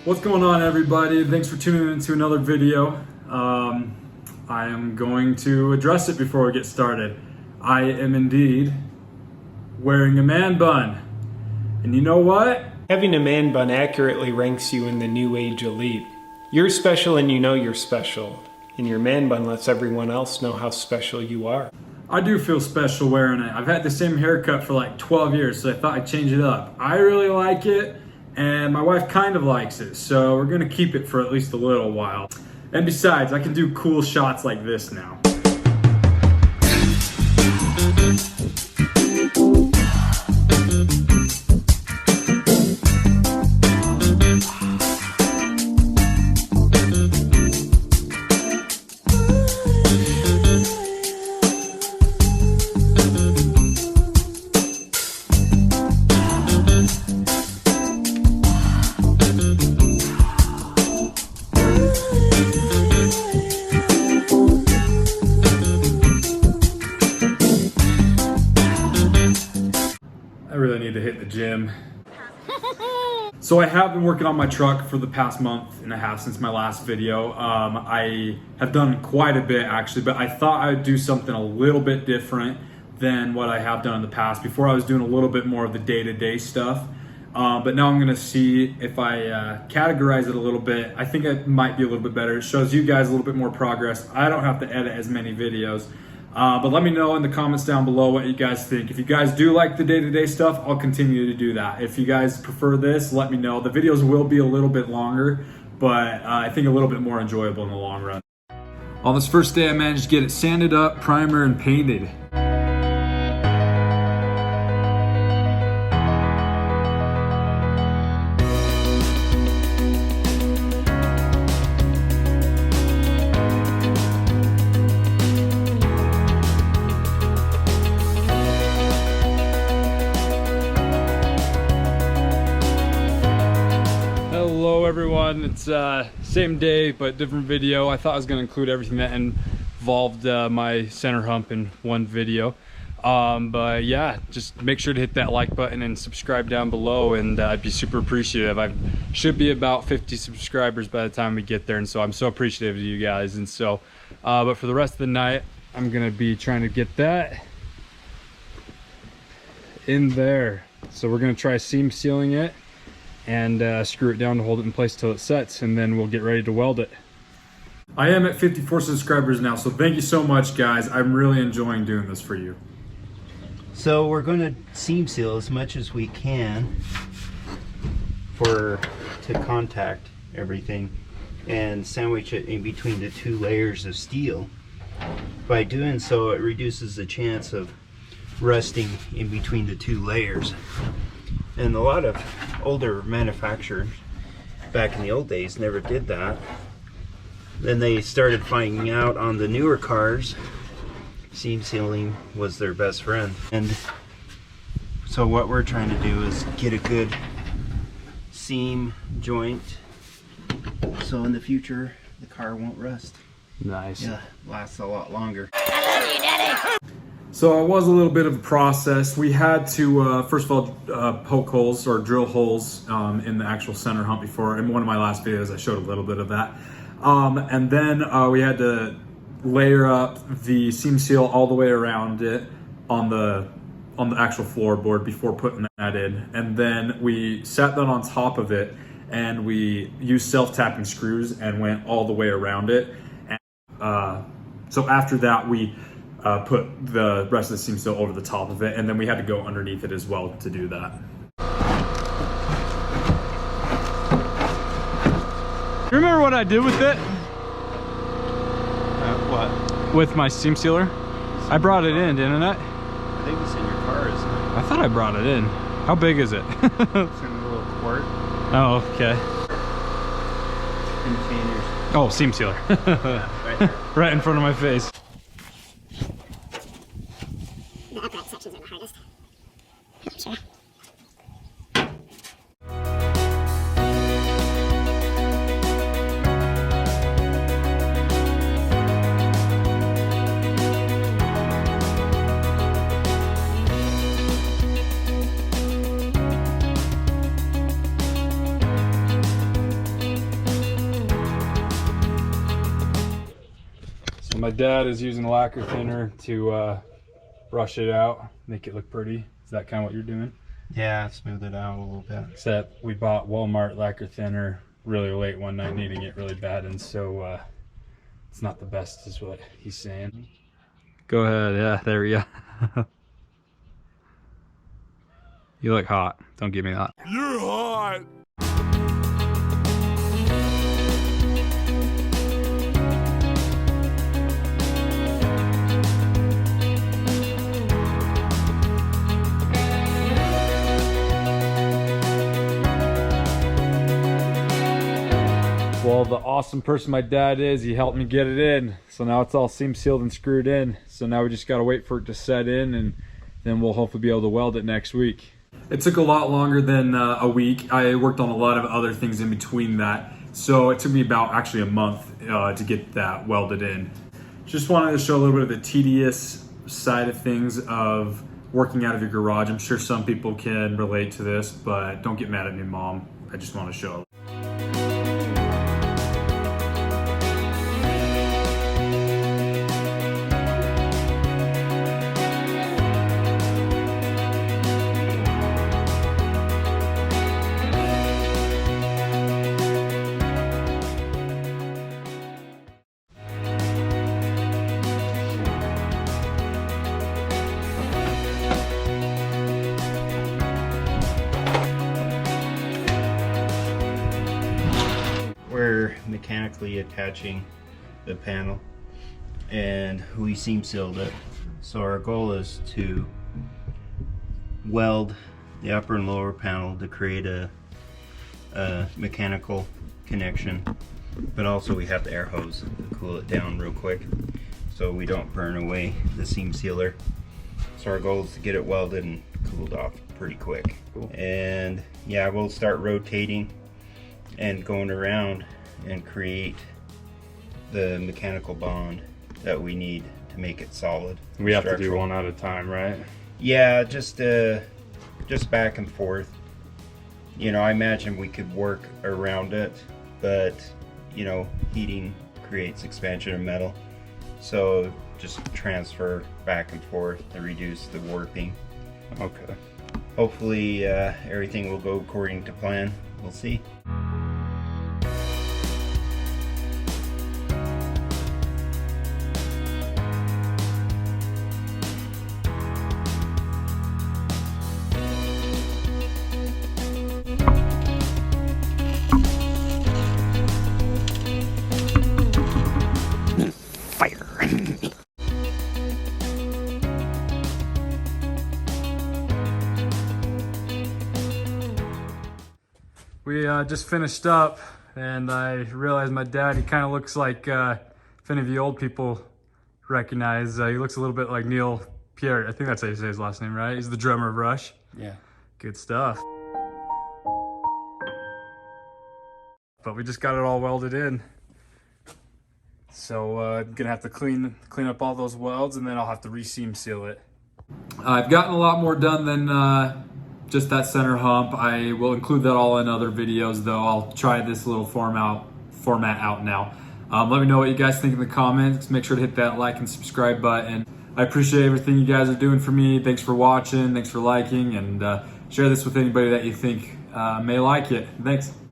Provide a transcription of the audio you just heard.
What's going on, everybody? Thanks for tuning into another video. I am going to address it before we get started. I am indeed wearing a man bun. And you know what? Having a man bun accurately ranks you in the new age elite. You're special and you know you're special. And your man bun lets everyone else know how special you are. I do feel special wearing it. I've had the same haircut for like 12 years, so I thought I'd change it up. I really like it, and my wife kind of likes it, so we're gonna keep it for at least a little while. And besides, I can do cool shots like this now. I really need to hit the gym. So I have been working on my truck for the past month and a half since my last video. I have done quite a bit actually, but I thought I would do something a little bit different than what I have done in the past. Before I was doing a little bit more of the day-to-day stuff, but now I'm gonna see if I categorize it a little bit. I think it might be a little bit better. It shows you guys a little bit more progress. I don't have to edit as many videos. But let me know in the comments down below what you guys think. If you guys do like the day-to-day stuff, I'll continue to do that. If you guys prefer this, let me know. The videos will be a little bit longer, but I think a little bit more enjoyable in the long run. On this first day, I managed to get it sanded up, primer, and painted. Hello everyone, it's same day but different video. I thought I was going to include everything that involved my center hump in one video, but yeah, just make sure to hit that like button and subscribe down below, and I'd be super appreciative. I should be about 50 subscribers by the time we get there, and so I'm so appreciative of you guys. And so but for the rest of the night, I'm gonna be trying to get that in there. So we're gonna try seam sealing it and screw it down to hold it in place till it sets, and then we'll get ready to weld it. I am at 54 subscribers now, so thank you so much, guys. I'm really enjoying doing this for you. So we're going to seam seal as much as we can to contact everything and sandwich it in between the two layers of steel. By doing so, it reduces the chance of rusting in between the two layers. And a lot of older manufacturers back in the old days never did that. Then they started finding out on the newer cars, seam sealing was their best friend. And so what we're trying to do is get a good seam joint so in the future the car won't rust. Nice. Yeah, lasts a lot longer. I love you, Daddy. So it was a little bit of a process. We had to, first of all, poke holes or drill holes in the actual center hump before. In one of my last videos, I showed a little bit of that. And then we had to layer up the seam seal all the way around it on the actual floorboard before putting that in. And then we sat that on top of it, and we used self-tapping screws and went all the way around it. And, so after that, we put the rest of the seam seal over the top of it, and then we had to go underneath it as well to do that. You remember what I did with it? What? With my seam sealer? I brought it in, didn't I? I think it's in your car, isn't it? I thought I brought it in. How big is it? It's in a little quart. Oh, okay. Containers. Oh, seam sealer. Right there. Right in front of my face. The upright sections are the hardest. Sure. My dad is using lacquer thinner to brush it out, make it look pretty. Is that kind of what you're doing? Yeah, smooth it out a little bit. Except we bought Walmart lacquer thinner really late one night, needing it really bad, and so it's not the best is what he's saying. Go ahead, yeah, there we go. You look hot. Don't give me that. You're hot! Well, the awesome person my dad is, he helped me get it in. So now it's all seam sealed and screwed in. So now we just gotta wait for it to set in, and then we'll hopefully be able to weld it next week. It took a lot longer than a week. I worked on a lot of other things in between that. So it took me about actually a month to get that welded in. Just wanted to show a little bit of the tedious side of things of working out of your garage. I'm sure some people can relate to this, but don't get mad at me, Mom. I just want to show. We're mechanically attaching the panel and we seam sealed it. So our goal is to weld the upper and lower panel to create a mechanical connection, but also we have the air hose to cool it down real quick so we don't burn away the seam sealer. So our goal is to get it welded and cooled off pretty quick. Cool. And yeah, we'll start rotating and going around and create the mechanical bond that we need to make it solid. We have to do one at a time, right? Yeah, just back and forth. You know, I imagine we could work around it, but you know, heating creates expansion of metal. So just transfer back and forth to reduce the warping. Okay. Hopefully everything will go according to plan. We'll see. We just finished up, and I realized my dad, he kind of looks like, if any of you old people recognize, he looks a little bit like Neil Peart. I think that's how you say his last name, right? He's the drummer of Rush. Yeah. Good stuff. But we just got it all welded in. So I'm gonna have to clean up all those welds, and then I'll have to re-seam seal it. I've gotten a lot more done than just that center hump. I will include that all in other videos, though. I'll try this little format out now. Let me know what you guys think in the comments. Make sure to hit that like and subscribe button. I appreciate everything you guys are doing for me. Thanks for watching. Thanks for liking, and share this with anybody that you think may like it. Thanks.